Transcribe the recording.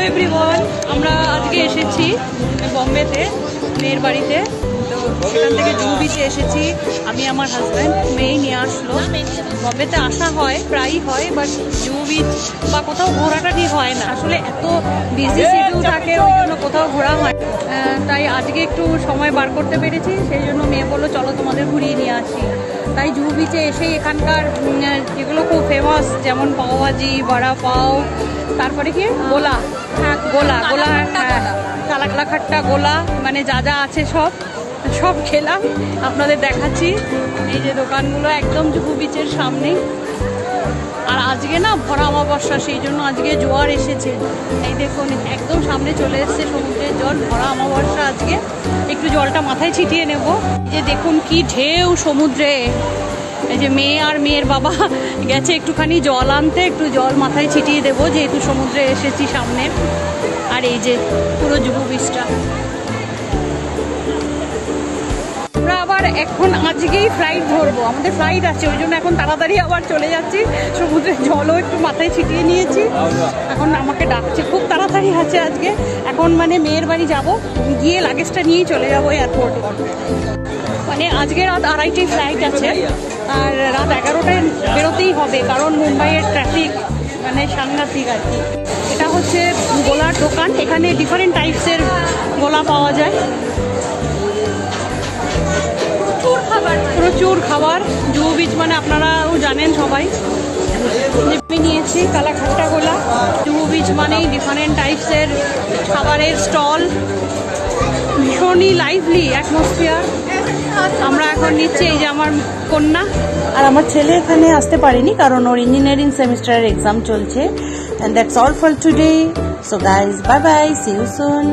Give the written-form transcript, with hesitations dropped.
Everyone, আমরা আজকে এসেছি বম্বেতে মেয়ের বাড়িতে। তো সেখান থেকে জুহু বিচে এসেছি আমি, আমার হাজব্যান্ড। মেয়ে নিয়ে আসলো। বম্বেতে আসা হয়, প্রায়ই হয়, বাট জুহু বিচ বা কোথাও ঘোরাটা ঠিক হয় না, আসলে এত বিজি শিডিউল থাকে, ওই জন্য কোথাও ঘোরা হয়। তাই আজকে একটু সময় বার করতে পেরেছি, সেই জন্য মেয়ে বললো চলো তোমাদের ঘুরিয়ে নিয়ে আসি। তাই জুহু বিচে এসে এখানকার যেগুলো খুব ফেমাস, যেমন পাওভাজি, বড়া পাও, তারপরে কি গোলা, গোলা গোলা, হ্যাঁ কালাকালাখাট্টা গোলা, মানে যা যা আছে সব খেলাম, আপনাদের দেখাচ্ছি। এই যে দোকানগুলো একদম জুহু বিচের সামনেই। আর আজকে না ভরা অমাবস্যা, সেই জন্য আজকে জোয়ার এসেছে। এই দেখুন একদম সামনে চলে এসছে সমুদ্রের জল, ভরা অমাবস্যা আজকে। একটু জলটা মাথায় ছিটিয়ে নেব। এই যে দেখুন কি ঢেউ সমুদ্রে। এই যে মেয়ে আর মেয়ের বাবা গেছে একটুখানি জল আনতে, একটু জল মাথায় ছিটিয়ে দেবো যেহেতু সমুদ্রে এসেছি সামনে। আর এই যে পুরো জুহু বিচটা। আমরা আবার এখন আজকেই ফ্লাইট ধরবো, আমাদের ফ্লাইট আছে, ওই জন্য এখন তাড়াতাড়ি আবার চলে যাচ্ছি। সমুদ্রের জলও একটু মাথায় ছিটিয়ে নিয়েছি। এখন আমাকে ডাকছে, খুব তাড়াতাড়ি আছে আজকে। এখন মানে মেয়ের বাড়ি যাব, গিয়ে লাগেজটা নিয়েই চলে যাবো এয়ারপোর্টে। মানে আজকে রাত 2:30টায় ফ্লাইট আছে, আর রাত 11টায় বেরোতেই হবে, কারণ মুম্বাইয়ের ট্রাফিক মানে সাংঘাতিক আর কি। এটা হচ্ছে গোলার দোকান, এখানে ডিফারেন্ট টাইপসের গোলা পাওয়া যায়। প্রচুর খাবার। জুহু বিচ মানে আপনারাও জানেন সবাই। আমি নিয়েছি কালাখাট্টা গোলা। জুহু বিচ মানেই ডিফারেন্ট টাইপসের খাবারের স্টল, ভীষণই লাইভলি অ্যাটমসফিয়ার। আমরা এখন নিচ্ছি, এই যে আমার কন্যা আর আমার ছেলে এখানে আসতে পারেনি কারণ ওর ইঞ্জিনিয়ারিং সেমিস্টারের এক্সাম চলছে। And that's all for today. So guys, bye bye, see you soon.